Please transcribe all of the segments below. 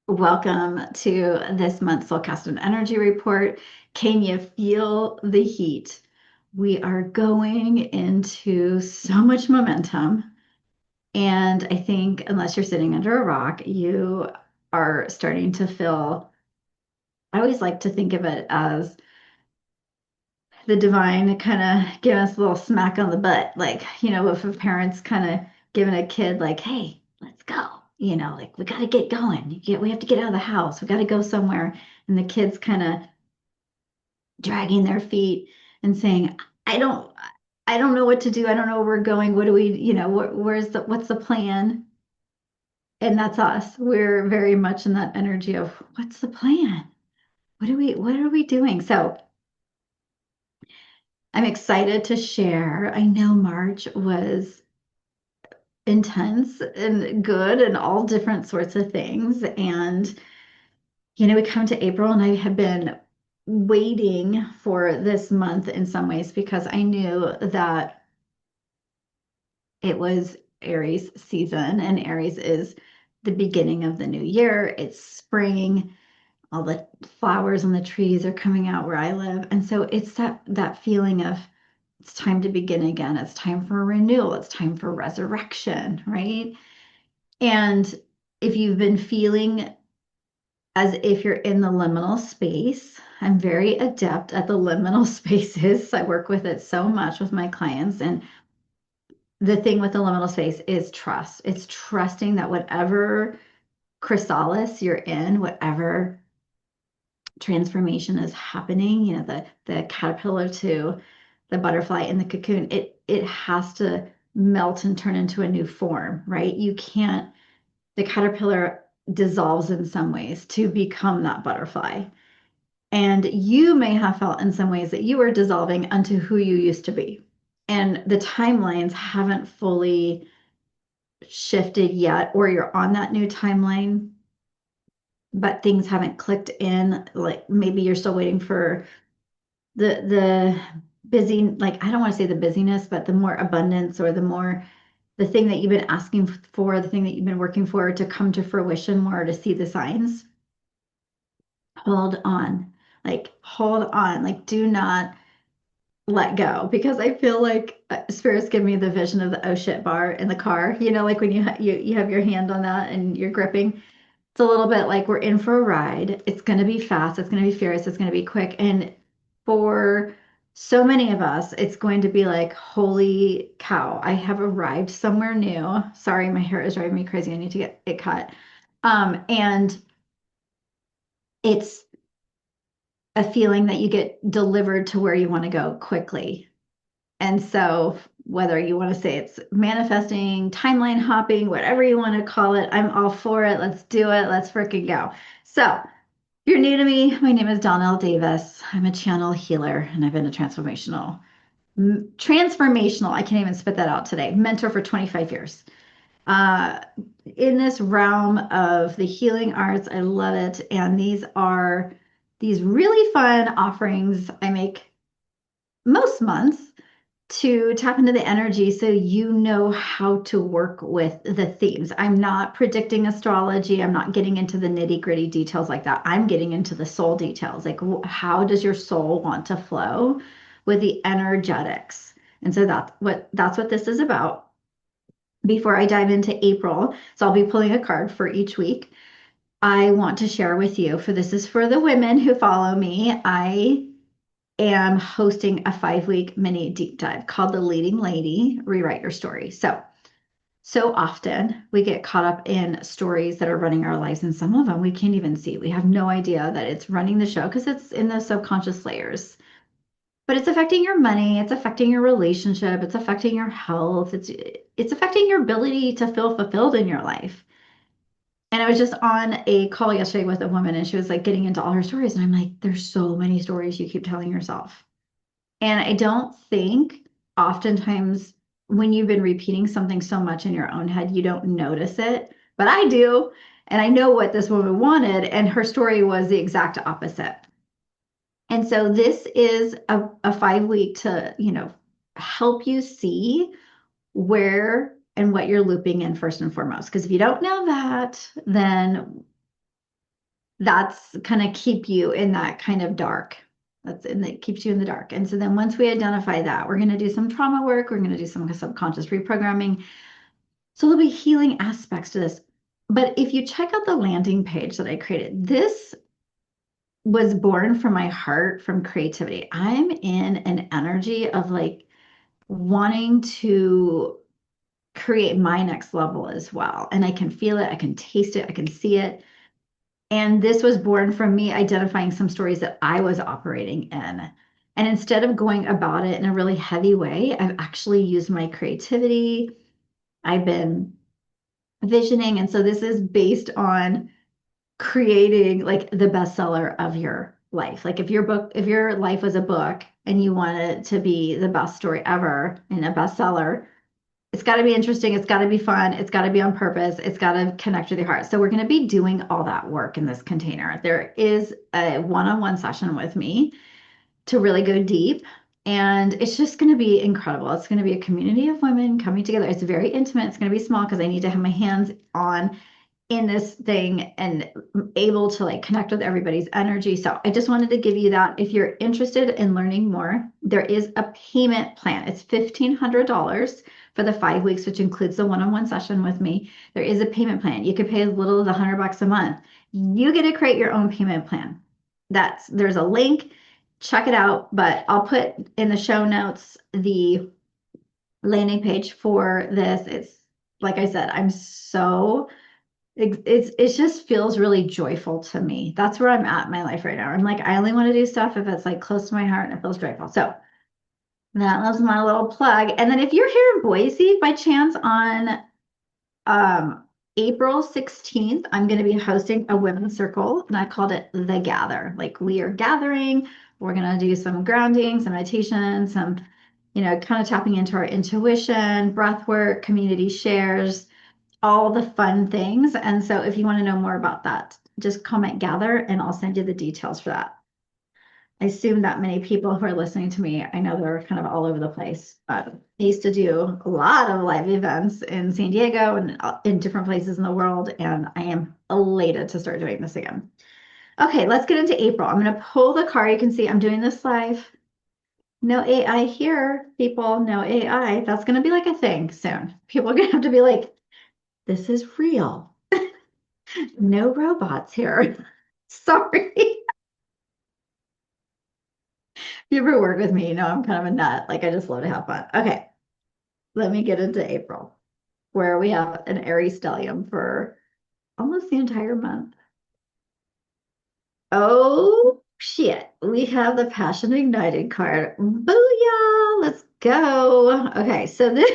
Welcome to this month's Soulcast Energy Report. Can you feel the heat? We are going into so much momentum. And I think, unless you're sitting under a rock, you are starting to feel. I always like to think of it as the divine kind of giving us a little smack on the butt. Like, if a parent's kind of giving a kid, like, hey, let's go. Like, we got to get going. We have to get out of the house. We got to go somewhere. And the kid's kind of dragging their feet and saying, I don't, I don't know what to do. I don't know where we're going. What do we, what's the plan? And that's us. We're very much in that energy of what's the plan? What are we doing? So I'm excited to share. I know March was intense and good and all different sorts of things. And, we come to April and I have been waiting for this month in some ways because I knew that it was Aries season, and Aries is the beginning of the new year. It's spring. All the flowers on the trees are coming out where I live. And so it's that feeling of it's time to begin again. It's time for renewal. It's time for resurrection, right? And if you've been feeling as if you're in the liminal space, I'm very adept at the liminal spaces. I work with it so much with my clients. And the thing with the liminal space is trust. It's trusting that whatever chrysalis you're in, whatever transformation is happening, the caterpillar to the butterfly in the cocoon, it has to melt and turn into a new form, right? You can't, the caterpillar dissolves in some ways to become that butterfly. And you may have felt in some ways that you are dissolving unto who you used to be. And the timelines haven't fully shifted yet, or you're on that new timeline, but things haven't clicked in. Like maybe you're still waiting for the busy, like I don't want to say the busyness, but the more abundance or the thing that you've been asking for, the thing that you've been working for to come to fruition more, to see the signs. Hold on. Like hold on. Like do not let go, because I feel like spirits give me the vision of the oh shit bar in the car. Like when you have your hand on that and you're gripping. It's a little bit like we're in for a ride. It's going to be fast. It's going to be furious. It's going to be quick. And for so many of us, it's going to be like, holy cow, I have arrived somewhere new. Sorry, my hair is driving me crazy. I need to get it cut. And it's a feeling that you get delivered to where you want to go quickly. And so, whether you want to say it's manifesting, timeline hopping, whatever you want to call it, I'm all for it. Let's do it. Let's freaking go. So, if you're new to me, my name is Donnell Davis. I'm a channel healer and I've been a transformational, I can't even spit that out today, mentor for 25 years. Uh, in this realm of the healing arts, I love it. And these are these really fun offerings I make most months to tap into the energy so you know how to work with the themes. I'm not predicting astrology. I'm not getting into the nitty-gritty details like that. I'm getting into the soul details. Like how does your soul want to flow with the energetics? And so that's what this is about. Before I dive into April, so I'll be pulling a card for each week. I want to share with you, for this is for the women who follow me. I am hosting a 5-week mini deep dive called The Leading Lady, Rewrite Your Story. So often we get caught up in stories that are running our lives, and some of them we can't even see. We have no idea that it's running the show because it's in those subconscious layers. But it's affecting your money, it's affecting your relationship, it's affecting your health, it's affecting your ability to feel fulfilled in your life. And I was just on a call yesterday with a woman and she was like getting into all her stories. And I'm like, there's so many stories you keep telling yourself. And I don't think oftentimes when you've been repeating something so much in your own head, you don't notice it. But I do. And I know what this woman wanted. And her story was the exact opposite. And so this is a 5-week to, help you see where and what you're looping in first and foremost. Because if you don't know that, then that's kind of keep you in that kind of dark. It keeps you in the dark. And so then once we identify that, we're going to do some trauma work. We're going to do some subconscious reprogramming. So there'll be healing aspects to this. But if you check out the landing page that I created, this was born from my heart, from creativity. I'm in an energy of like wanting to create my next level as well. And I can feel it, I can taste it, I can see it. And this was born from me identifying some stories that I was operating in. And instead of going about it in a really heavy way, I've actually used my creativity. I've been visioning. And so this is based on creating like the bestseller of your life. Like if your life was a book and you want it to be the best story ever and a bestseller, it's got to be interesting. It's got to be fun. It's got to be on purpose. It's got to connect with your heart. So we're going to be doing all that work in this container. There is a one-on-one session with me to really go deep. And it's just going to be incredible. It's going to be a community of women coming together. It's very intimate. It's going to be small because I need to have my hands on in this thing and able to like connect with everybody's energy. So I just wanted to give you that. If you're interested in learning more, there is a payment plan. It's $1,500 for the 5 weeks, which includes the one-on-one session with me. There is a payment plan. You could pay as little as $100 a month. You get to create your own payment plan. There's a link. Check it out, but I'll put in the show notes the landing page for this. It's like I said, I'm so it just feels really joyful to me. That's where I'm at in my life right now. I'm like, I only want to do stuff if it's like close to my heart and it feels joyful. So that was my little plug. And then if you're here in Boise by chance on April 16th, I'm going to be hosting a women's circle, and I called it The Gather. Like we are gathering, we're going to do some grounding, some meditation, some, kind of tapping into our intuition, breath work, community shares, all the fun things. And so if you want to know more about that, just comment gather and I'll send you the details for that. I assume that many people who are listening to me, I know they're kind of all over the place. I used to do a lot of live events in San Diego and in different places in the world, and I am elated to start doing this again. Okay, let's get into April. I'm going to pull the card. You can see I'm doing this live. No AI here, people. No AI. That's going to be like a thing soon. People are going to have to be like, this is real. No robots here. Sorry. If you ever work with me, you know I'm kind of a nut. Like I just love to have fun. Okay, let me get into April, where we have an Aries stellium for almost the entire month. Oh shit, we have the Passion Ignited card. Booyah! Let's go. Okay, so this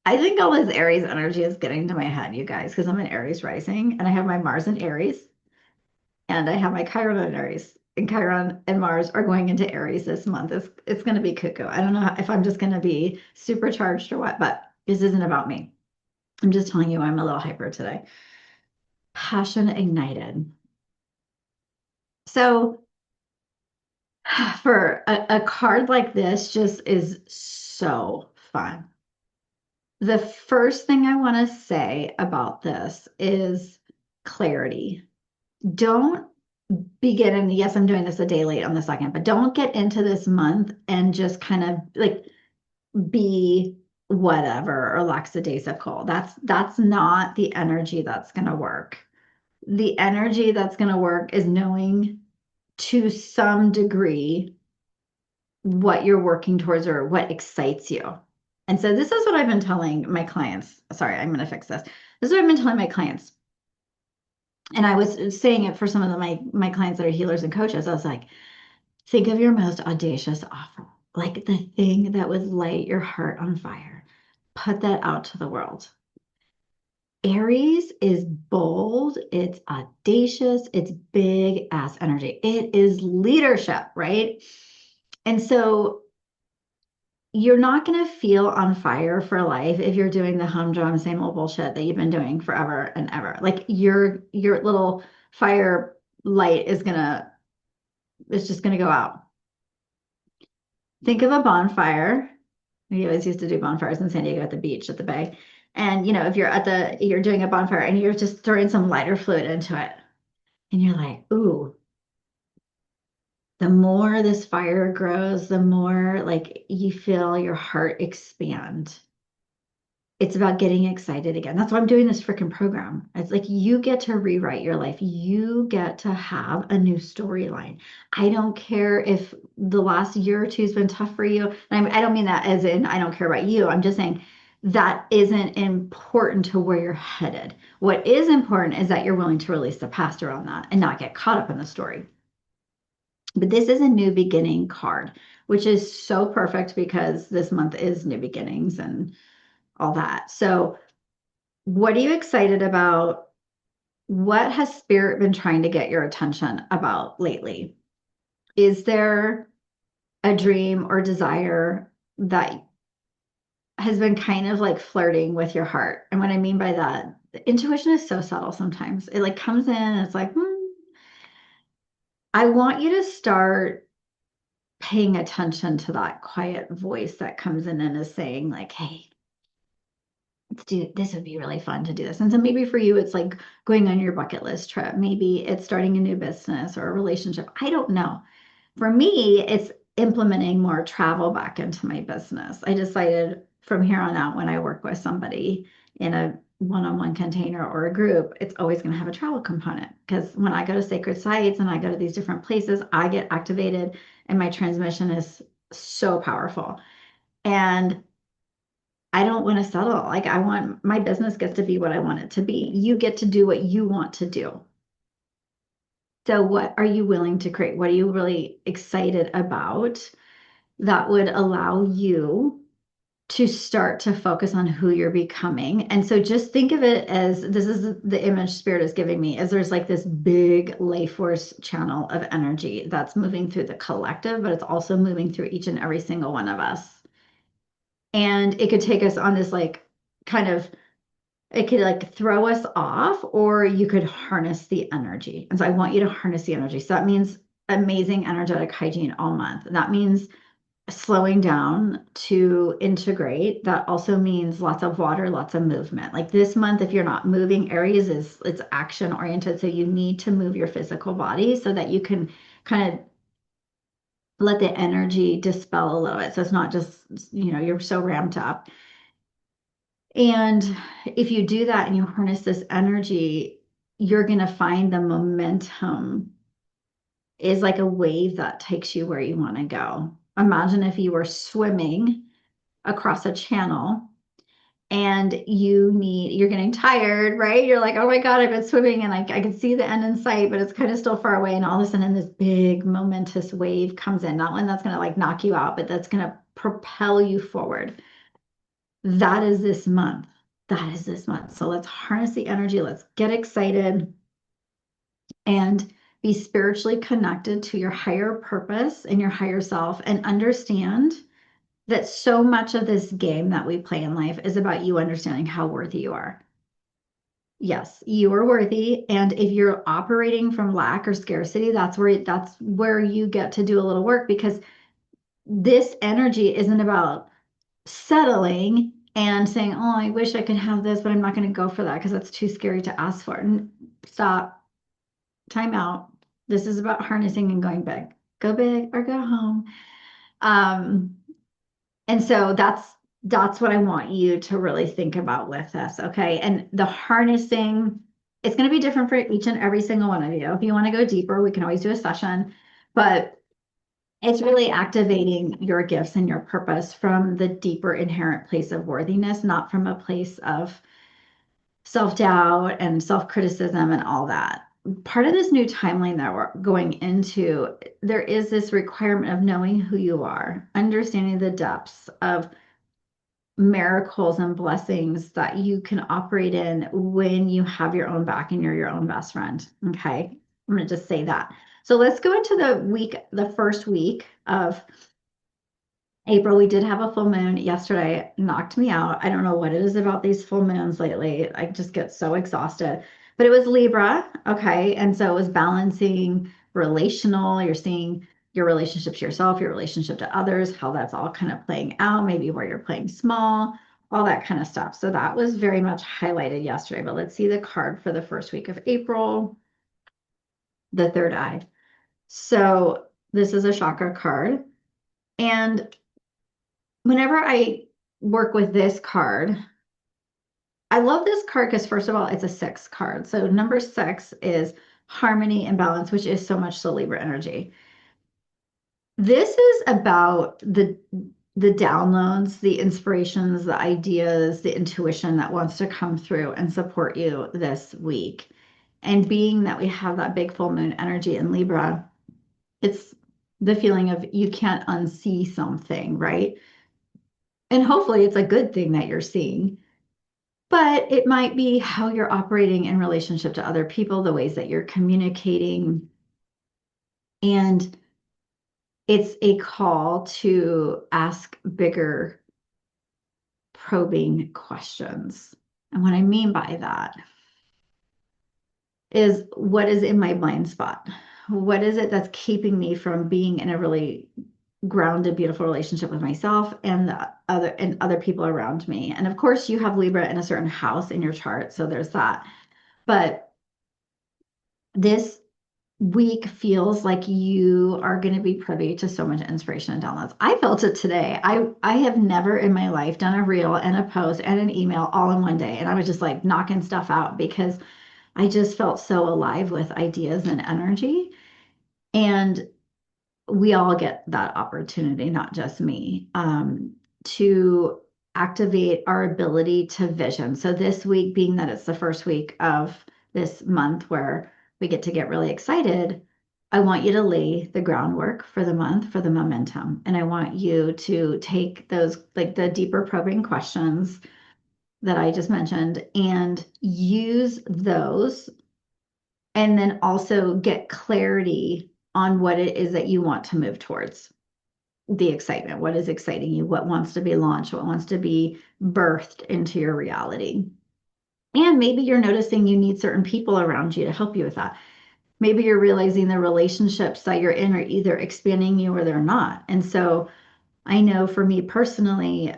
I think all this Aries energy is getting to my head, you guys, because I'm an Aries rising and I have my Mars in Aries. And I have my Chiron in Aries. And Chiron and Mars are going into Aries this month. It's going to be cuckoo. I don't know if I'm just going to be supercharged or what, but this isn't about me. I'm just telling you I'm a little hyper today. Passion ignited. So for a card like this just is so fun. The first thing I want to say about this is clarity. Don't begin, and yes, I'm doing this a day late on the second, but don't get into this month and just kind of like be whatever or lackadaisical. That's not the energy that's going to work. The energy that's going to work is knowing to some degree what you're working towards or what excites you. And so this is what I've been telling my clients. Sorry, I'm going to fix this. This is what I've been telling my clients. And I was saying it for some of my clients that are healers and coaches. I was like, think of your most audacious offer, like the thing that would light your heart on fire. Put that out to the world. Aries is bold, it's audacious, it's big ass energy. It is leadership, right? And so you're not going to feel on fire for life if you're doing the humdrum same old bullshit that you've been doing forever and ever. Like your little fire light it's just going to go out. Think of a bonfire. We always used to do bonfires in San Diego at the beach, at the bay. And if you're doing a bonfire and you're just throwing some lighter fluid into it, And you're like, ooh, the more this fire grows, the more like you feel your heart expand. It's about getting excited again. That's why I'm doing this freaking program. It's like you get to rewrite your life. You get to have a new storyline. I don't care if the last year or two has been tough for you. And I don't mean that as in I don't care about you. I'm just saying that isn't important to where you're headed. What is important is that you're willing to release the past around that and not get caught up in the story. But this is a new beginning card, which is so perfect because this month is new beginnings and all that. So, what are you excited about? What has spirit been trying to get your attention about lately? Is there a dream or desire that has been kind of like flirting with your heart? And what I mean by that, the intuition is so subtle sometimes. It like comes in and it's like, I want you to start paying attention to that quiet voice that comes in and is saying, like, hey, let's do this. Would be really fun to do this. And so maybe for you, it's like going on your bucket list trip. Maybe it's starting a new business or a relationship. I don't know. For me, it's implementing more travel back into my business. I decided from here on out, when I work with somebody in a one-on-one container or a group, it's always going to have a travel component because when I go to sacred sites and I go to these different places, I get activated and my transmission is so powerful. And I don't want to settle. Like I want my business gets to be what I want it to be. You get to do what you want to do. So what are you willing to create? What are you really excited about that would allow you to start to focus on who you're becoming? And so just think of it as this is the image spirit is giving me as there's like this big life force channel of energy that's moving through the collective, but it's also moving through each and every single one of us. And it could take us on this like kind of it could like throw us off, or you could harness the energy. And so I want you to harness the energy. So that means amazing energetic hygiene all month. That means slowing down to integrate. That also means lots of water, lots of movement. Like this month, if you're not moving, Aries is it's action oriented. So you need to move your physical body so that you can kind of let the energy dispel a little bit. So it's not just, you're so ramped up. And if you do that and you harness this energy, you're going to find the momentum is like a wave that takes you where you want to go. Imagine if you were swimming across a channel and you're getting tired, right? You're like, oh my God, I've been swimming and I can see the end in sight, but it's kind of still far away. And all of a sudden this big momentous wave comes in, not one that's going to like knock you out, but that's going to propel you forward. That is this month. That is this month. So let's harness the energy. Let's get excited and be spiritually connected to your higher purpose and your higher self and understand that so much of this game that we play in life is about you understanding how worthy you are. Yes, you are worthy. And if you're operating from lack or scarcity, that's where you get to do a little work because this energy isn't about settling and saying, oh, I wish I could have this, but I'm not going to go for that because that's too scary to ask for. And stop, time out. This is about harnessing and going big. Go big or go home. Um, and so that's what I want you to really think about with this, okay? And the harnessing, it's going to be different for each and every single one of you. If you want to go deeper, we can always do a session, but it's really activating your gifts and your purpose from the deeper inherent place of worthiness, not from a place of self-doubt and self-criticism and all that. Part of this new timeline that we're going into, there is this requirement of knowing who you are, understanding the depths of miracles and blessings that you can operate in when you have your own back and you're your own best friend. Okay. I'm going to just say that. So let's go into the first week of April. We did have a full moon yesterday, knocked me out. I don't know what it is about these full moons lately. I just get so exhausted. But it was Libra, okay? And so it was balancing relational. You're seeing your relationship to yourself, your relationship to others, how that's all kind of playing out, maybe where you're playing small, all that kind of stuff. So that was very much highlighted yesterday. But let's see the card for the first week of April. the third eye. So this is a chakra card. And whenever I work with this card, I love this card because, first of all, it's a 6 card. So number 6 is harmony and balance, which is so much the Libra energy. This is about the downloads, the inspirations, the ideas, the intuition that wants to come through and support you this week. And being that we have that big full moon energy in Libra, it's the feeling of you can't unsee something, right? And hopefully it's a good thing that you're seeing. But it might be how you're operating in relationship to other people, the ways that you're communicating. And it's a call to ask bigger, probing questions. And what I mean by that is, what is in my blind spot? What is it that's keeping me from being in a really grounded, beautiful relationship with myself and the other people around me? And of course, you have Libra in a certain house in your chart, so there's that. But this week feels like you are going to be privy to so much inspiration and downloads. I felt it today. I have never in my life done a reel and a post and an email all in one day. And I was just like knocking stuff out because I just felt so alive with ideas and energy. And we all get that opportunity, not just me, to activate our ability to vision. So this week, being that it's the first week of this month where we get to get really excited, I want you to lay the groundwork for the month, for the momentum. And I want you to take those, like the deeper probing questions that I just mentioned, and use those, and then also get clarity on what it is that you want to move towards. The excitement, what is exciting you, what wants to be launched, what wants to be birthed into your reality. And maybe you're noticing you need certain people around you to help you with that. Maybe you're realizing the relationships that you're in are either expanding you or they're not. And so I know for me personally,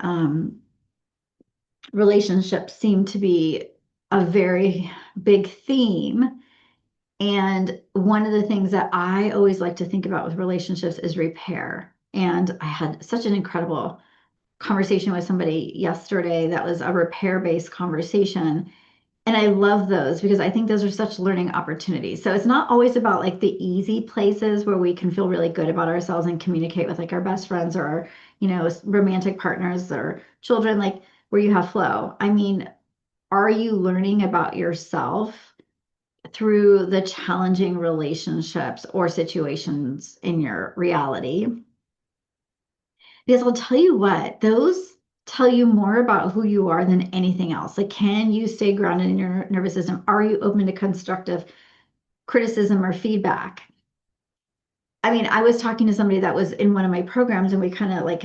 relationships seem to be a very big theme. And one of the things that I always like to think about with relationships is repair. And I had such an incredible conversation with somebody yesterday that was a repair-based conversation. And I love those because I think those are such learning opportunities. So it's not always about like the easy places where we can feel really good about ourselves and communicate with like our best friends or our, romantic partners or children, like where you have flow. I mean, are you learning about yourself through the challenging relationships or situations in your reality? Because I'll tell you what, those tell you more about who you are than anything else. Like, can you stay grounded in your nervous system? Are you open to constructive criticism or feedback? I mean, I was talking to somebody that was in one of my programs, and we kind of like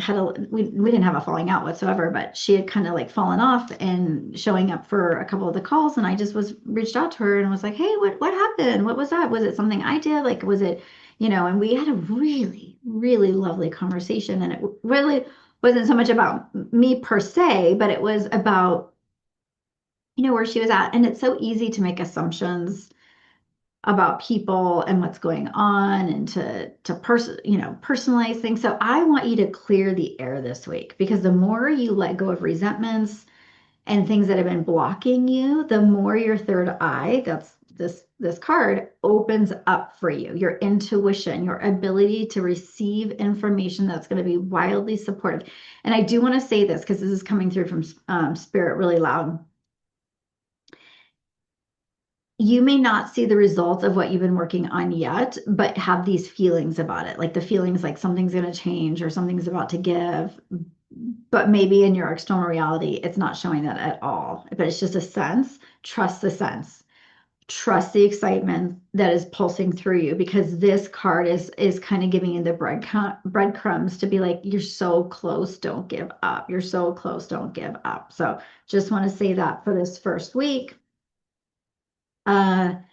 we didn't have a falling out whatsoever, but she had kind of like fallen off and showing up for a couple of the calls, and I just reached out to her and was like, hey, what happened? What was that? Was it something I did? Like, was it, and we had a really, really lovely conversation, and it really wasn't so much about me per se, but it was about, where she was at. And it's so easy to make assumptions about people and what's going on, and personalize things. So I want you to clear the air this week, because the more you let go of resentments and things that have been blocking you, the more your third eye, that's this card, opens up for you. Your intuition, your ability to receive information that's going to be wildly supportive. And I do want to say this because this is coming through from Spirit really loud. You may not see the results of what you've been working on yet, but have these feelings about it, like the feelings like something's going to change or something's about to give. But maybe in your external reality, it's not showing that at all. But it's just a sense. Trust the sense. Trust the excitement that is pulsing through you, because this card is kind of giving you the breadcrumbs to be like, you're so close, don't give up. You're so close, don't give up. So just want to say that for this first week. And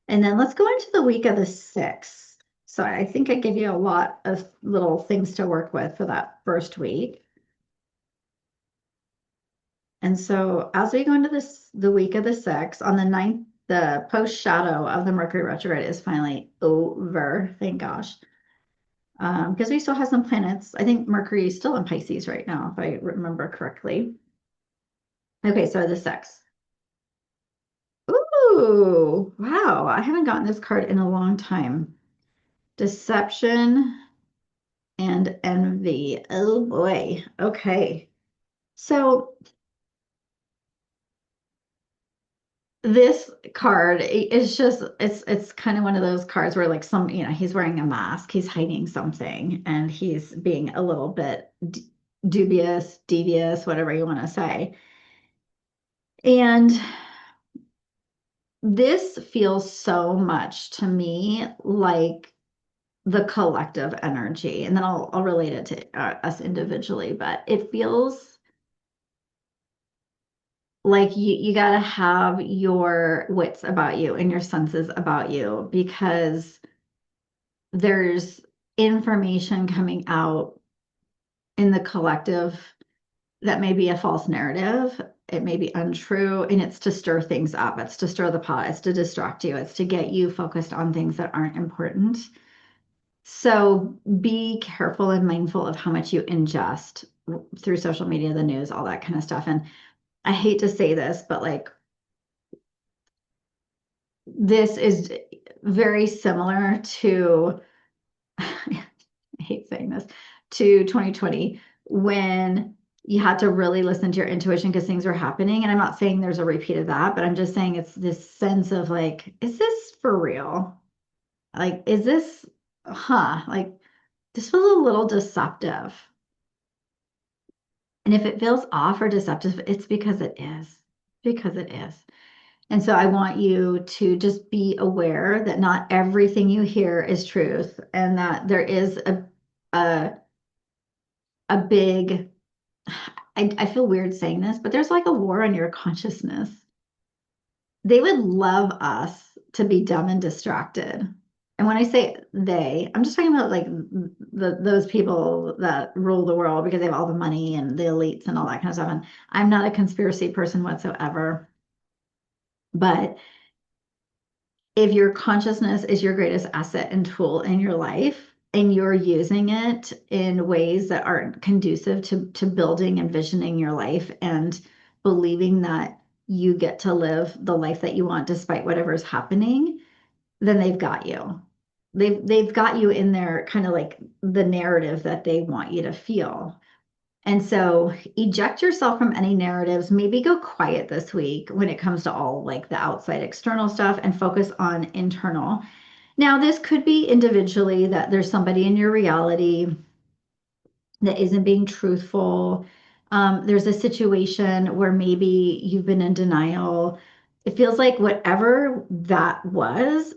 then let's go into the week of the 6th. So I think I give you a lot of little things to work with for that first week. And so as we go into the week of the 6th, on the the post shadow of the Mercury retrograde is finally over. Thank gosh. Because we still have some planets. I think Mercury is still in Pisces right now, if I remember correctly. Okay, so the sex. Ooh, wow. I haven't gotten this card in a long time. Deception and envy. Oh boy. Okay. So this card is just it's kind of one of those cards where like he's wearing a mask, he's hiding something, and he's being a little bit dubious, devious, whatever you want to say. And this feels so much to me like the collective energy, and then I'll relate it to us individually, but it feels like you got to have your wits about you and your senses about you, because there's information coming out in the collective that may be a false narrative. It may be untrue, and it's to stir things up. It's to stir the pot. It's to distract you. It's to get you focused on things that aren't important. So be careful and mindful of how much you ingest through social media, the news, all that kind of stuff. And I hate to say this, but like this is very similar to, I hate saying this, to 2020, when you had to really listen to your intuition because things were happening. And I'm not saying there's a repeat of that, but I'm just saying it's this sense of like, is this for real? Like, is this, like this feels a little deceptive. And if it feels off or deceptive, it's because it is, because it is. And so I want you to just be aware that not everything you hear is truth, and that there is a, a big, I feel weird saying this, but there's like a war on your consciousness. They would love us to be dumb and distracted. And when I say they, I'm just talking about like those people that rule the world because they have all the money and the elites and all that kind of stuff. And I'm not a conspiracy person whatsoever. But if your consciousness is your greatest asset and tool in your life, and you're using it in ways that aren't conducive to building and visioning your life and believing that you get to live the life that you want despite whatever's happening, then they've got you. They've got you in their kind of like the narrative that they want you to feel. And so eject yourself from any narratives. Maybe go quiet this week when it comes to all like the outside external stuff and focus on internal. Now, this could be individually that there's somebody in your reality that isn't being truthful. There's a situation where maybe you've been in denial. It feels like whatever that was,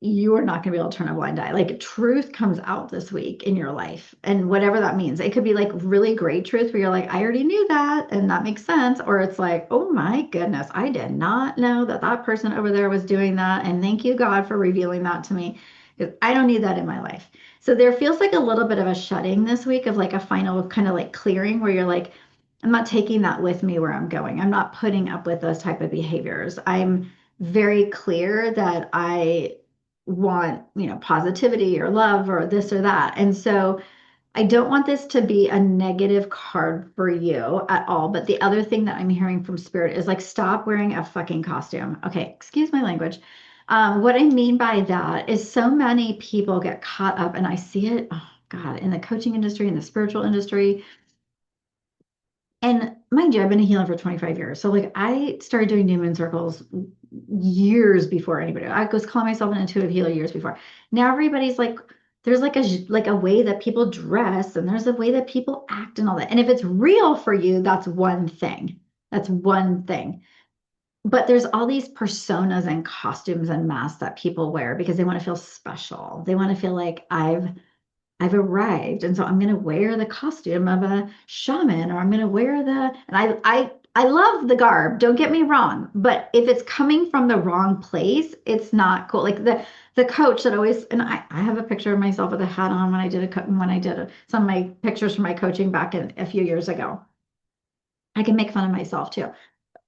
you are not going to be able to turn a blind eye. Like truth comes out this week in your life, and whatever that means. It could be like really great truth where you're like, I already knew that, and that makes sense. Or it's like, oh my goodness, I did not know that that person over there was doing that. And thank you, God, for revealing that to me, because I don't need that in my life. So there feels like a little bit of a shutting this week, of like a final kind of like clearing where you're like, I'm not taking that with me where I'm going. I'm not putting up with those type of behaviors. I'm very clear that I want, positivity or love or this or that. And so I don't want this to be a negative card for you at all. But the other thing that I'm hearing from spirit is like, stop wearing a fucking costume. Okay, excuse my language. What I mean by that is so many people get caught up, and I see it, oh God, in the coaching industry, in the spiritual industry. And mind you, I've been a healer for 25 years. So like I started doing new moon circles years before anybody. I was calling myself an intuitive healer years before. Now everybody's like, there's like a way that people dress, and there's a way that people act and all that. And if it's real for you, that's one thing. That's one thing. But there's all these personas and costumes and masks that people wear because they want to feel special. They want to feel like I've arrived, and so I'm going to wear the costume of a shaman, or I'm going to wear and I love the garb, don't get me wrong, but if it's coming from the wrong place, it's not cool. Like the coach that always, and I have a picture of myself with a hat on when I did some of my pictures from my coaching back a few years ago. I can make fun of myself too.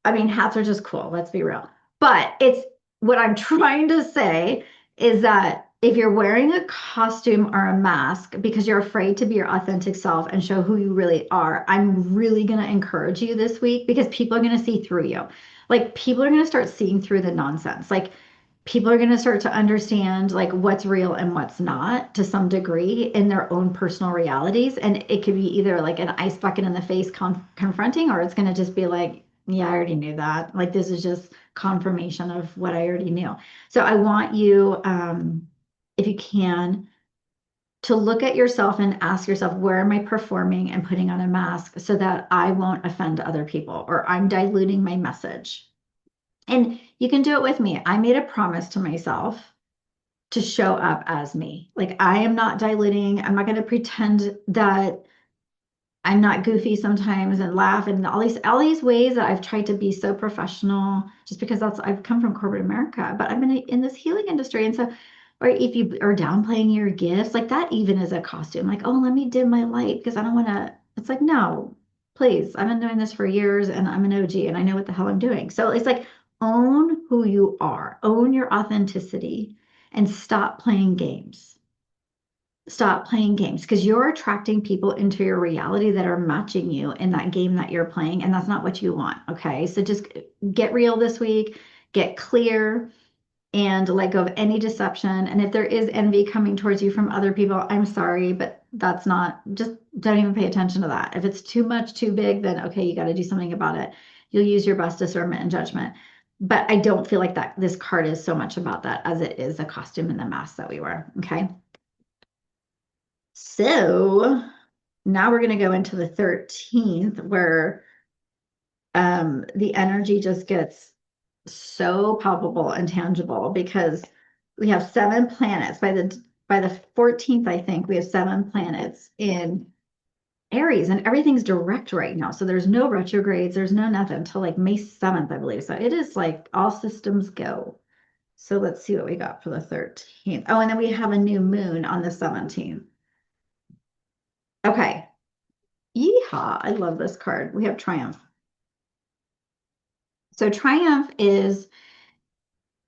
I mean, hats are just cool, let's be real. But it's what I'm trying to say is that if you're wearing a costume or a mask because you're afraid to be your authentic self and show who you really are, I'm really going to encourage you this week because people are going to see through you. Like people are going to start seeing through the nonsense. Like people are going to start to understand like what's real and what's not to some degree in their own personal realities, and it could be either like an ice bucket in the face confronting, or it's going to just be like, yeah, I already knew that, like this is just confirmation of what I already knew. So I want you, if you can, to look at yourself and ask yourself, where am I performing and putting on a mask so that I won't offend other people or I'm diluting my message. And you can do it with me. I made a promise to myself to show up as me. Like I am not diluting. I'm not going to pretend that I'm not goofy sometimes and laugh and all these ways that I've tried to be so professional just because that's I've come from corporate America, but I'm in this healing industry. And so, or if you are downplaying your gifts, like that even is a costume. Like, oh, let me dim my light because I don't want to. It's like, no, please. I've been doing this for years and I'm an OG and I know what the hell I'm doing. So it's like own who you are, own your authenticity, and stop playing games. Stop playing games because you're attracting people into your reality that are matching you in that game that you're playing, and that's not what you want. Okay. So just get real this week, get clear, and let go of any deception. And if there is envy coming towards you from other people, I'm sorry, but that's not, just don't even pay attention to that. If it's too much, too big, then okay, you got to do something about it. You'll use your best discernment and judgment. But I don't feel like that this card is so much about that as it is the costume and the mask that we wear. Okay. So now we're going to go into the 13th where the energy just gets so palpable and tangible because we have 7 planets. By the 14th, I think we have 7 planets in Aries, and everything's direct right now. So there's no retrogrades, there's no nothing until like May 7th, I believe. So it is like all systems go. So let's see what we got for the 13th. Oh, and then we have a new moon on the 17th. Okay. Yeehaw. I love this card. We have Triumph. So Triumph is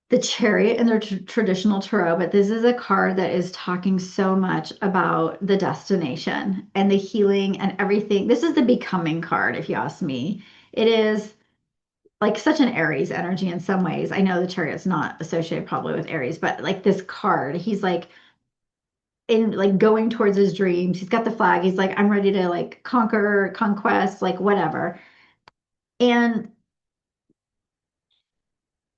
the chariot in their traditional tarot, but this is a card that is talking so much about the destination and the healing and everything. This is the becoming card, if you ask me. It is like such an Aries energy in some ways. I know the chariot's not associated probably with Aries, but like this card, he's like in like going towards his dreams. He's got the flag. He's like, I'm ready to like conquer, conquest, like whatever. And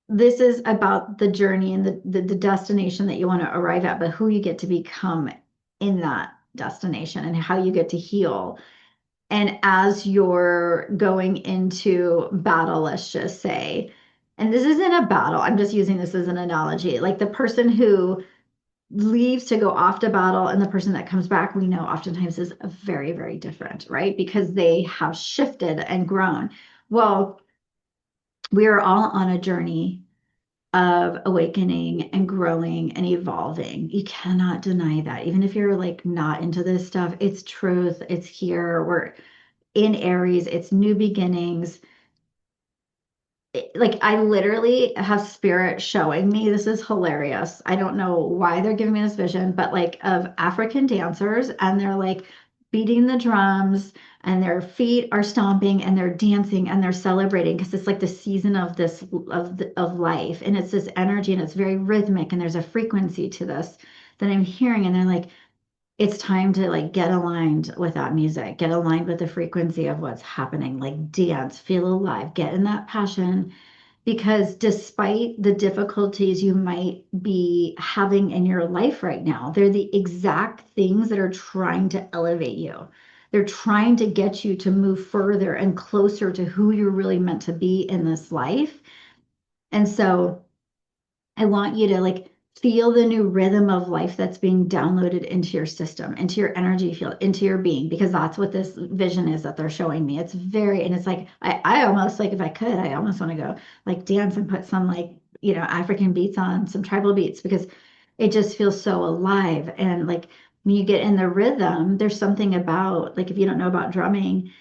this is about the journey and the destination that you want to arrive at, but who you get to become in that destination and how you get to heal. And as you're going into battle, let's just say, and this isn't a battle, I'm just using this as an analogy, like the person who leaves to go off to battle and the person that comes back, we know oftentimes is very, very different, right? Because they have shifted and grown. Well, we are all on a journey of awakening and growing and evolving. You cannot deny that. Even if you're like not into this stuff, it's truth. It's here. We're in Aries. It's new beginnings. Like I literally have spirit showing me, this is hilarious. I don't know why they're giving me this vision, but like of African dancers, and they're like beating the drums and their feet are stomping and they're dancing and they're celebrating because it's like the season of this of life, and it's this energy and it's very rhythmic and there's a frequency to this that I'm hearing, and they're like, it's time to like get aligned with that music, get aligned with the frequency of what's happening, like dance, feel alive, get in that passion. Because despite the difficulties you might be having in your life right now, they're the exact things that are trying to elevate you. They're trying to get you to move further and closer to who you're really meant to be in this life. And so I want you to like feel the new rhythm of life that's being downloaded into your system, into your energy field, into your being, because that's what this vision is that they're showing me. It's very, and it's like, I almost like, if I could, I almost want to go like dance and put some like, African beats on, some tribal beats, because it just feels so alive. And like when you get in the rhythm, there's something about, like, if you don't know about drumming,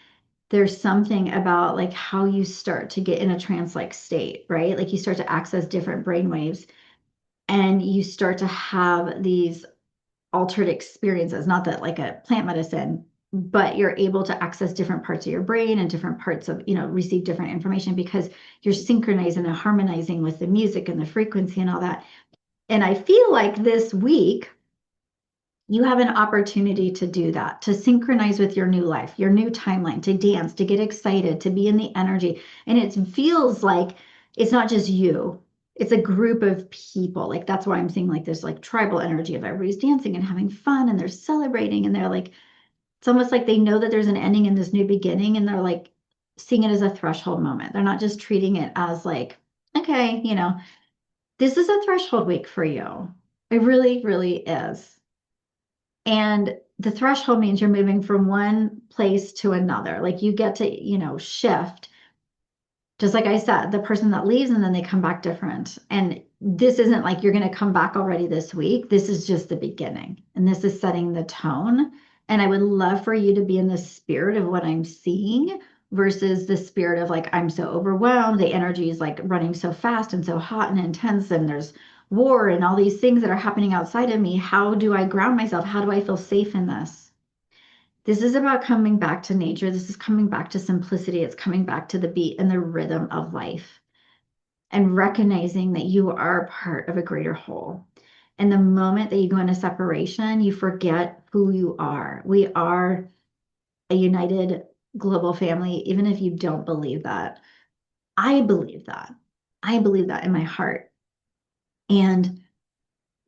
there's something about like how you start to get in a trance-like state, right? Like you start to access different brain waves and you start to have these altered experiences, not that like a plant medicine, but you're able to access different parts of your brain and different parts of, receive different information because you're synchronizing and harmonizing with the music and the frequency and all that. And I feel like this week, you have an opportunity to do that, to synchronize with your new life, your new timeline, to dance, to get excited, to be in the energy. And it feels like it's not just you, it's a group of people. Like that's why I'm seeing like there's like tribal energy of everybody's dancing and having fun and they're celebrating and they're like, it's almost like they know that there's an ending in this new beginning and they're like seeing it as a threshold moment. They're not just treating it as like, okay, this is a threshold week for you. It really, really is. And the threshold means you're moving from one place to another. Like you get to, shift. Just like I said, the person that leaves and then they come back different. And this isn't like you're going to come back already this week. This is just the beginning. And this is setting the tone. And I would love for you to be in the spirit of what I'm seeing versus the spirit of like, I'm so overwhelmed. The energy is like running so fast and so hot and intense. And there's war and all these things that are happening outside of me. How do I ground myself? How do I feel safe in this? This is about coming back to nature. This is coming back to simplicity. It's coming back to the beat and the rhythm of life and recognizing that you are part of a greater whole. And the moment that you go into separation, you forget who you are. We are a united global family, even if you don't believe that. I believe that. I believe that in my heart. And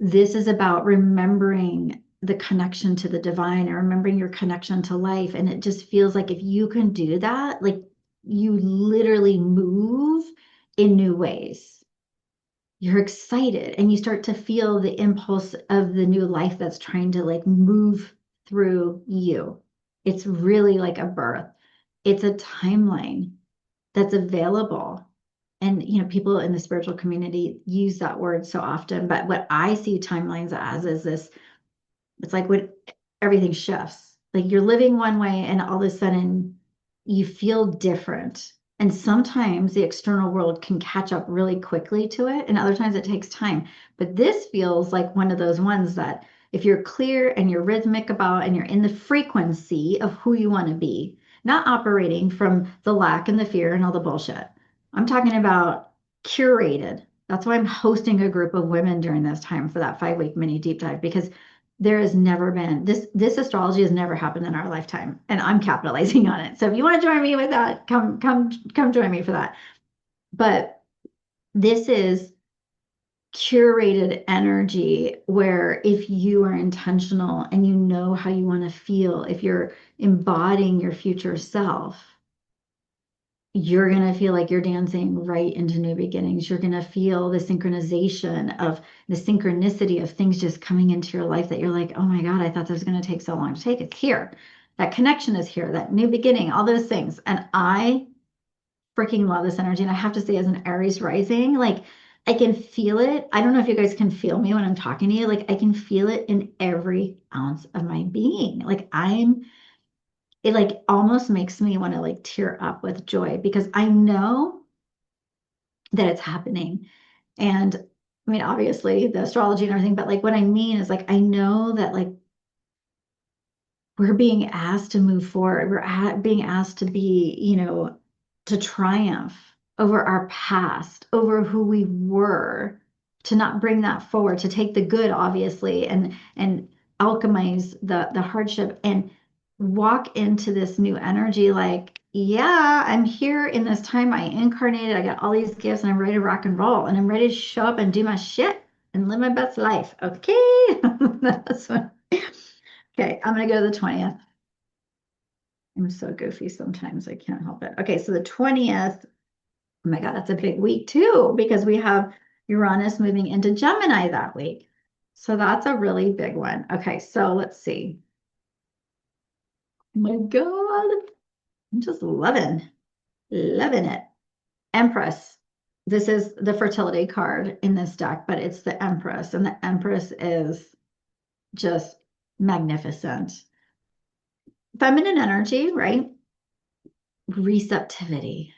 this is about remembering the connection to the divine and remembering your connection to life. And it just feels like if you can do that, like you literally move in new ways. You're excited and you start to feel the impulse of the new life that's trying to like move through you. It's really like a birth. It's a timeline that's available. And people in the spiritual community use that word so often, but what I see timelines as is this, it's like when everything shifts. Like you're living one way and all of a sudden you feel different. And sometimes the external world can catch up really quickly to it, and other times it takes time. But this feels like one of those ones that if you're clear and you're rhythmic about and you're in the frequency of who you want to be, not operating from the lack and the fear and all the bullshit. I'm talking about curated. That's why I'm hosting a group of women during this time for that 5-week mini deep dive because there has never been this astrology has never happened in our lifetime and I'm capitalizing on it. So if you want to join me with that, come join me for that. But this is curated energy where if you are intentional and you know how you want to feel, if you're embodying your future self, you're going to feel like you're dancing right into new beginnings. You're going to feel the synchronization of the synchronicity of things just coming into your life that you're like, oh my God, I thought this was going to take so long to take. It's here. That connection is here, that new beginning, all those things. And I freaking love this energy. And I have to say, as an Aries rising, like I can feel it. I don't know if you guys can feel me when I'm talking to you. Like I can feel it in every ounce of my being. Like it like almost makes me want to like tear up with joy because I know that it's happening. And I mean, obviously the astrology and everything, but like what I mean is like I know that like we're being asked to move forward. Being asked to be, to triumph over our past, over who we were, to not bring that forward, to take the good, obviously, and alchemize the hardship and walk into this new energy like, yeah, I'm here in this time. I incarnated, I got all these gifts, and I'm ready to rock and roll, and I'm ready to show up and do my shit and live my best life. Okay. That's what. Okay, I'm gonna go to the 20th. I'm so goofy sometimes, I can't help it. Okay, so the 20th, oh my God, that's a big week too, because we have Uranus moving into Gemini that week. So that's a really big one. Okay, so let's see. Oh my God, I'm just loving it. Empress. This is the fertility card in this deck, but it's the Empress, and the Empress is just magnificent. Feminine energy, right? receptivity.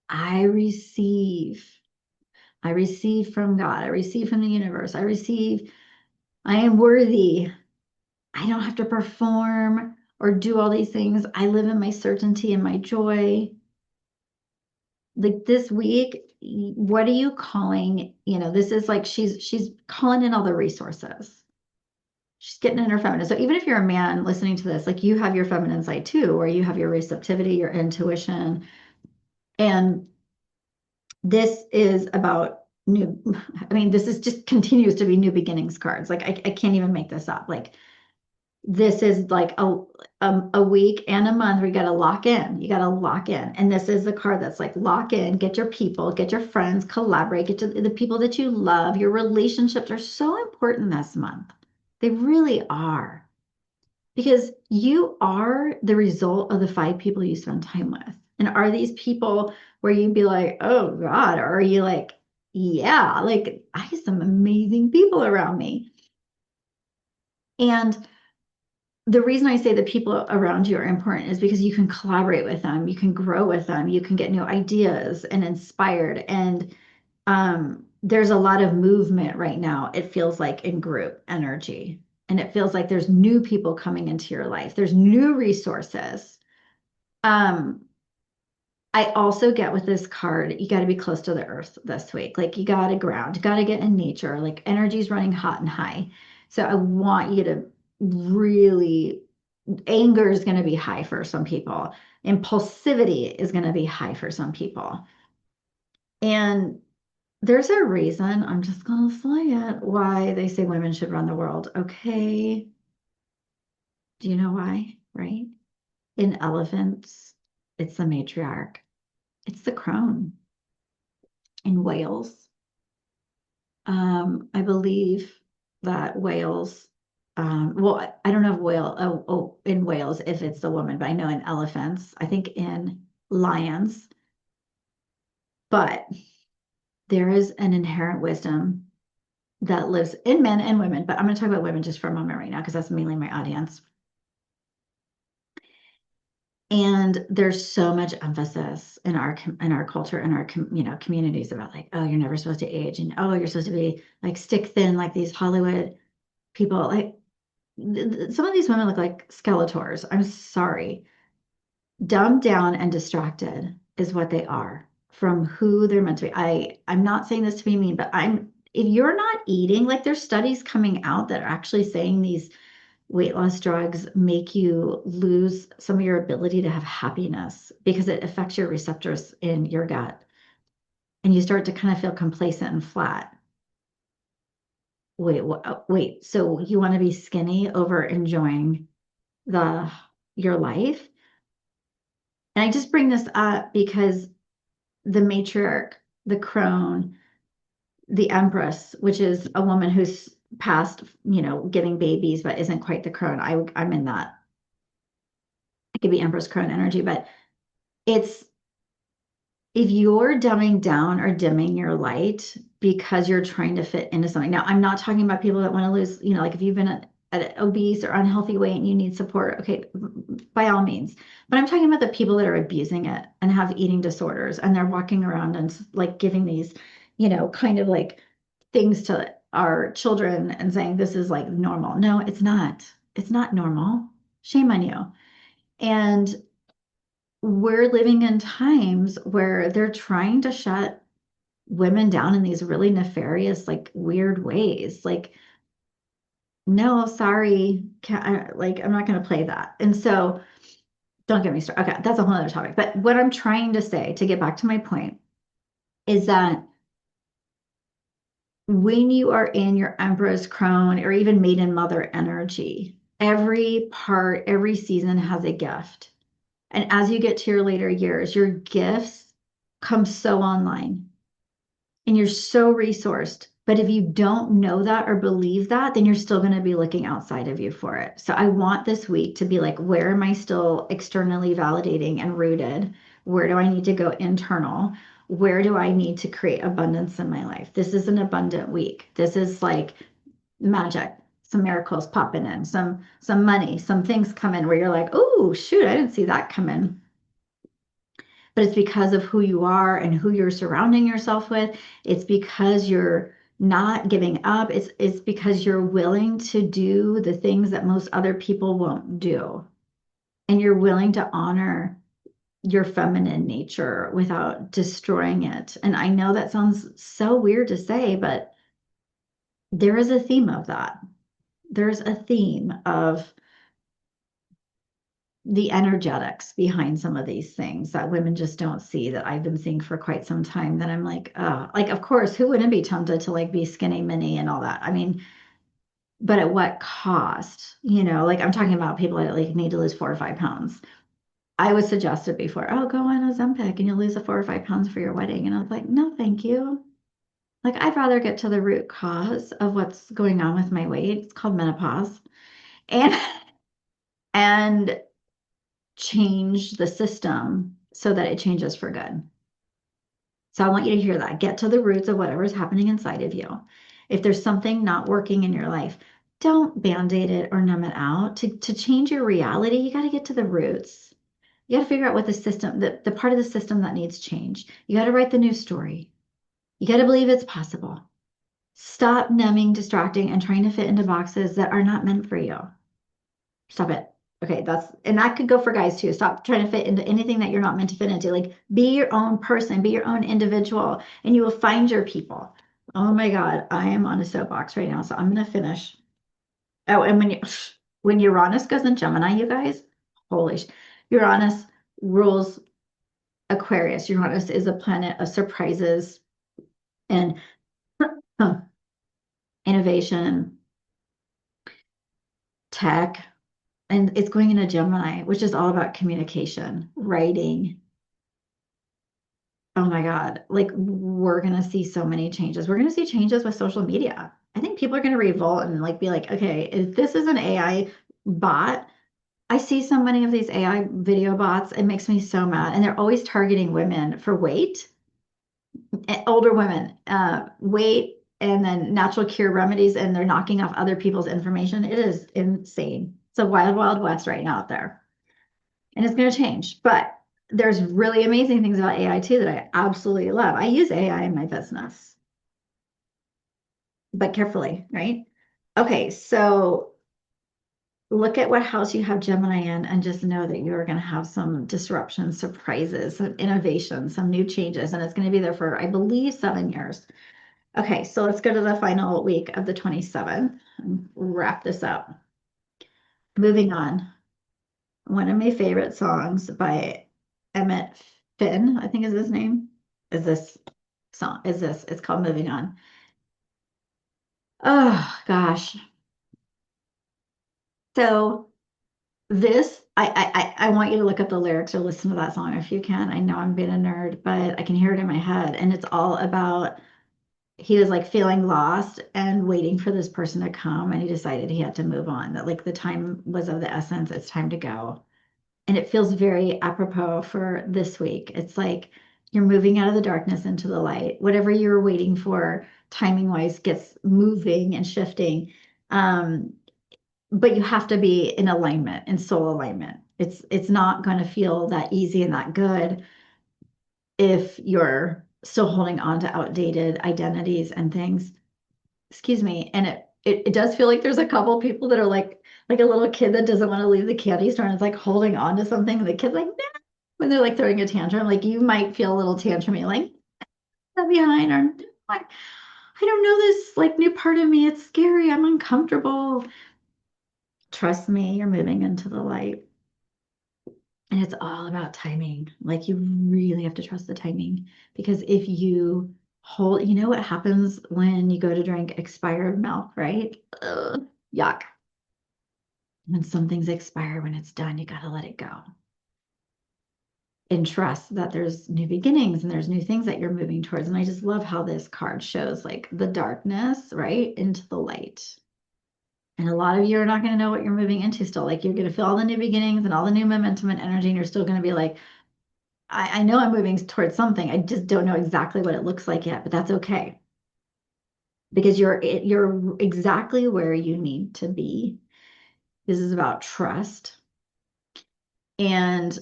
I receive. I receive from God. I receive from the universe. I receive. I am worthy. I don't have to perform or do all these things. I live in my certainty and my joy. Like this week, what are you calling? This is like she's calling in all the resources. She's getting in her feminine. So even if you're a man listening to this, like you have your feminine side too, or you have your receptivity, your intuition. And this is about new, I mean, this is just continues to be new beginnings cards. Like I can't even make this up. Like this is like a week and a month where you got to lock in. You got to lock in. And this is the card that's like lock in, get your people, get your friends, collaborate, get to the people that you love. Your relationships are so important this month. They really are. Because you are the result of the 5 people you spend time with. And are these people where you'd be like, oh God, or are you like, yeah, like I have some amazing people around me. And the reason I say the people around you are important is because you can collaborate with them, you can grow with them, you can get new ideas and inspired. And there's a lot of movement right now, it feels like, in group energy. And it feels like there's new people coming into your life, there's new resources. Um, I also get with this card, you got to be close to the earth this week. Like you got to ground, you got to get in nature. Like energy's running hot and high. So I want you to really, anger is going to be high for some people. Impulsivity is going to be high for some people. And there's a reason, I'm just going to say it, why they say women should run the world. Okay. Do you know why? Right? In elephants, it's the matriarch, it's the crone. In Wales, I believe that Wales, well, I don't know if in Wales if it's the woman, but I know in elephants, I think in lions, but there is an inherent wisdom that lives in men and women. But I'm going to talk about women just for a moment right now because that's mainly my audience. And there's so much emphasis in our culture, in our communities about like, oh, you're never supposed to age, and oh, you're supposed to be like stick thin, like these Hollywood people. Like some of these women look like Skeletors. I'm sorry. Dumbed down and distracted is what they are from who they're meant to be. I'm not saying this to be mean, but if you're not eating, like there's studies coming out that are actually saying these weight loss drugs make you lose some of your ability to have happiness because it affects your receptors in your gut. And you start to kind of feel complacent and flat. Wait, so you want to be skinny over enjoying your life? And I just bring this up because the matriarch, the crone, the empress, which is a woman who's past, giving babies, but isn't quite the crone. I'm in that. It could be empress crone energy, but it's if you're dumbing down or dimming your light because you're trying to fit into something. Now, I'm not talking about people that want to lose, like if you've been at an obese or unhealthy weight and you need support, okay, by all means. But I'm talking about the people that are abusing it and have eating disorders and they're walking around and like giving these, kind of like things to our children and saying this is like normal. No, it's not. It's not normal. Shame on you. And we're living in times where they're trying to shut women down in these really nefarious, like weird ways. Like, no, sorry, I'm not going to play that. And so, don't get me started. Okay, that's a whole other topic. But what I'm trying to say, to get back to my point, is that when you are in your Empress crone or even maiden mother energy, every season has a gift. And as you get to your later years, your gifts come so online and you're so resourced. But if you don't know that or believe that, then you're still going to be looking outside of you for it. So I want this week to be like, where am I still externally validating and rooted? Where do I need to go internal? Where do I need to create abundance in my life? This is an abundant week. This is like magic, some miracles popping in, some money, some things come in where you're like, oh shoot, I didn't see that come in. but it's because of who you are and who you're surrounding yourself with. It's because you're not giving up. It's because you're willing to do the things that most other people won't do. And you're willing to honor your feminine nature without destroying it. And I know that sounds so weird to say, but there is a theme of that. There's a theme of the energetics behind some of these things that women just don't see, that I've been seeing for quite some time, that I'm like, oh, like, of course, who wouldn't be tempted to like be skinny mini and all that? I mean, but at what cost? Like I'm talking about people that like need to lose 4 or 5 pounds. I was suggested before, oh, go on Ozempic and you'll lose the 4 or 5 pounds for your wedding. And I was like, no, thank you. Like, I'd rather get to the root cause of what's going on with my weight. It's called menopause. And and change the system so that it changes for good. So I want you to hear that. Get to the roots of whatever's happening inside of you. If there's something not working in your life, don't band-aid it or numb it out. To change your reality, you got to get to the roots. You got to figure out what the system, the part of the system that needs change. You got to write the new story. You got to believe it's possible. Stop numbing, distracting, and trying to fit into boxes that are not meant for you. Stop it. Okay, and that could go for guys too. Stop trying to fit into anything that you're not meant to fit into. Like, be your own person, be your own individual, and you will find your people. Oh my God, I am on a soapbox right now, so I'm gonna finish. Oh, and when Uranus goes in Gemini, you guys, holy Uranus rules Aquarius. Uranus is a planet of surprises and innovation, tech, and it's going into Gemini, which is all about communication, writing. Oh my God, like we're gonna see so many changes. We're gonna see changes with social media. I think people are gonna revolt and like be like, okay, if this is an AI bot, I see so many of these AI video bots, it makes me so mad. And they're always targeting women for weight, older women, weight, and then natural cure remedies, and they're knocking off other people's information. It is insane. It's a wild, wild west right now out there. And it's going to change. But there's really amazing things about AI too that I absolutely love. I use AI in my business, but carefully, right? Okay, so look at what house you have Gemini in and just know that you're going to have some disruptions, surprises, some innovation, some new changes, and it's going to be there for, I believe, 7 years. Okay, so let's go to the final week of the 27th and wrap this up. Moving on. One of my favorite songs by Emmett Finn, I think is his name, is this song, it's called Moving On. Oh gosh. So I want you to look up the lyrics or listen to that song if you can. I know I'm being a nerd, but I can hear it in my head. And it's all about he was like feeling lost and waiting for this person to come, and he decided he had to move on, that like the time was of the essence, it's time to go. And it feels very apropos for this week. It's like you're moving out of the darkness into the light. Whatever you're waiting for, timing wise, gets moving and shifting. Um, but you have to be in alignment, in soul alignment. It's not going to feel that easy and that good if you're still holding on to outdated identities and things. Excuse me. And it does feel like there's a couple people that are like a little kid that doesn't want to leave the candy store and is like holding on to something. And the kid's like, nah, when they're like throwing a tantrum, like you might feel a little tantrumy, like that behind, or like, I don't know this like new part of me. It's scary. I'm uncomfortable. Trust me, you're moving into the light. And it's all about timing. Like you really have to trust the timing, because if you hold, you know what happens when you go to drink expired milk, right? Ugh, yuck. When something's expired, when it's done, you got to let it go and trust that there's new beginnings and there's new things that you're moving towards. And I just love how this card shows like the darkness, right, into the light. And a lot of you are not going to know what you're moving into still. Like you're going to feel all the new beginnings and all the new momentum and energy, and you're still going to be like, I know I'm moving towards something. I just don't know exactly what it looks like yet, but that's okay, because you're exactly where you need to be. This is about trust. And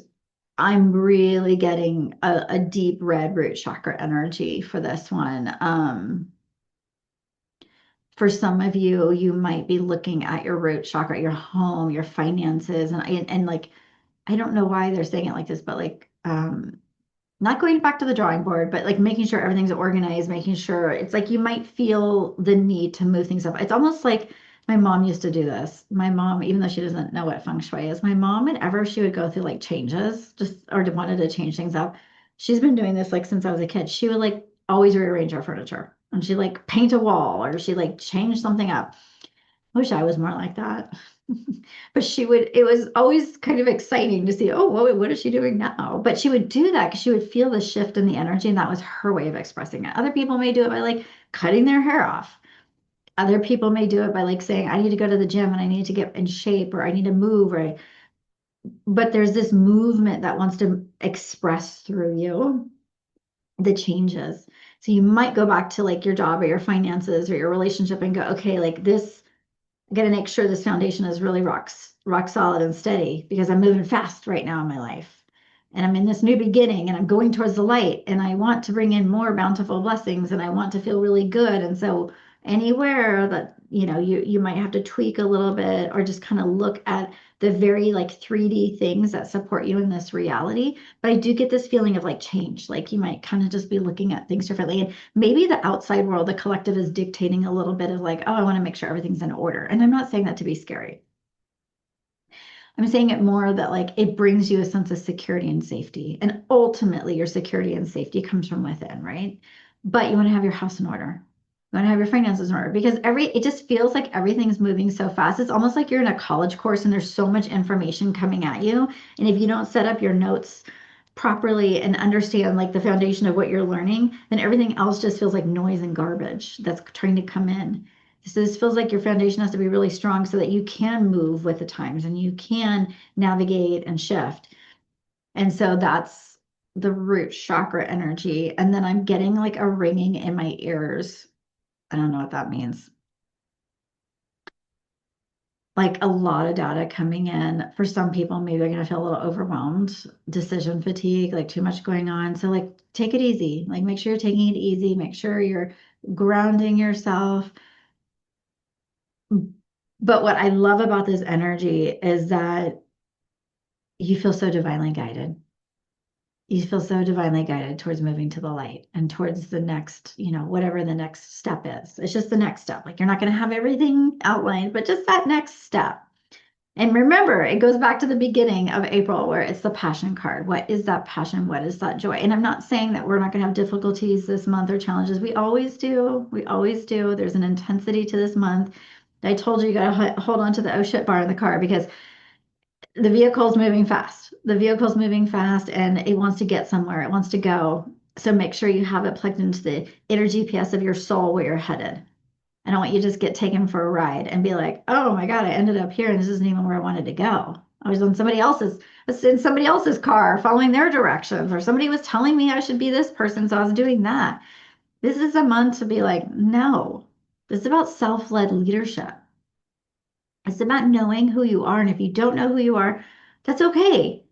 I'm really getting a deep red root chakra energy for this one. For some of you, you might be looking at your root chakra, your home, your finances, and like I don't know why they're saying it like this, but like not going back to the drawing board, but like making sure everything's organized, making sure it's like you might feel the need to move things up. It's almost like my mom used to do this. My mom, even though she doesn't know what feng shui is, my mom, whenever she would go through like changes, just or wanted to change things up, she's been doing this like since I was a kid. She would like always rearrange our furniture and she like paint a wall or she like change something up. Wish I was more like that. But she would, it was always kind of exciting to see, oh, what is she doing now? But she would do that because she would feel the shift in the energy, and that was her way of expressing it. Other people may do it by like cutting their hair off. Other people may do it by like saying, I need to go to the gym and I need to get in shape or I need to move, or but there's this movement that wants to express through you the changes. So you might go back to like your job or your finances or your relationship and go, okay, like this I got to make sure this foundation is really rock solid and steady because I'm moving fast right now in my life. And I'm in this new beginning and I'm going towards the light and I want to bring in more bountiful blessings and I want to feel really good. And so anywhere that, you might have to tweak a little bit or just kind of look at the very like 3D things that support you in this reality. But I do get this feeling of like change. Like you might kind of just be looking at things differently. And maybe the outside world, the collective is dictating a little bit of like, oh, I want to make sure everything's in order. And I'm not saying that to be scary. I'm saying it more that like it brings you a sense of security and safety. And ultimately, your security and safety comes from within, right? But you want to have your house in order. You want to have your finances in order because it just feels like everything's moving so fast. It's almost like you're in a college course and there's so much information coming at you. And if you don't set up your notes properly and understand like the foundation of what you're learning, then everything else just feels like noise and garbage that's trying to come in. So this feels like your foundation has to be really strong so that you can move with the times and you can navigate and shift. And so that's the root chakra energy. And then I'm getting like a ringing in my ears. I don't know what that means. Like a lot of data coming in. For some people, maybe they're going to feel a little overwhelmed, decision fatigue, like too much going on. So, like, take it easy. Like, make sure you're taking it easy. Make sure you're grounding yourself. But what I love about this energy is that you feel so divinely guided. You feel so divinely guided towards moving to the light and towards the next, whatever the next step is. It's just the next step. Like, you're not going to have everything outlined, but just that next step. And remember, it goes back to the beginning of April where it's the passion card. What is that passion? What is that joy? And I'm not saying that we're not going to have difficulties this month or challenges. We always do. We always do. There's an intensity to this month. I told you got to hold on to the oh shit bar in the car because the vehicle's moving fast. The vehicle's moving fast and it wants to get somewhere. It wants to go. So make sure you have it plugged into the inner GPS of your soul where you're headed. I don't want you to just get taken for a ride and be like, oh my God, I ended up here and this isn't even where I wanted to go. I was in somebody else's car following their directions, or somebody was telling me I should be this person, so I was doing that. This is a month to be like, no, this is about self-led leadership. It's about knowing who you are. And if you don't know who you are, that's okay.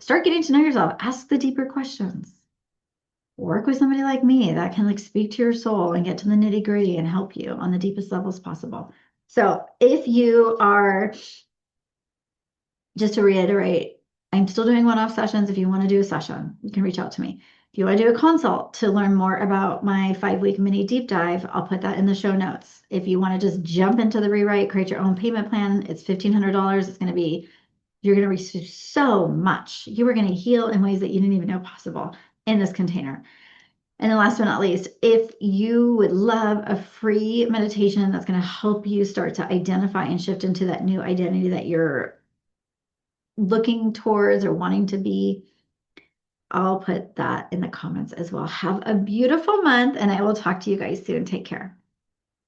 Start getting to know yourself. Ask the deeper questions. Work with somebody like me that can like speak to your soul and get to the nitty gritty and help you on the deepest levels possible. So if you are, just to reiterate, I'm still doing one-off sessions. If you want to do a session, you can reach out to me. If you want to do a consult to learn more about my 5-week mini deep dive, I'll put that in the show notes. If you want to just jump into the rewrite, create your own payment plan, it's $1,500. You're going to receive so much. You are going to heal in ways that you didn't even know possible in this container. And then last but not least, if you would love a free meditation that's going to help you start to identify and shift into that new identity that you're looking towards or wanting to be, I'll put that in the comments as well. Have a beautiful month, and I will talk to you guys soon. Take care.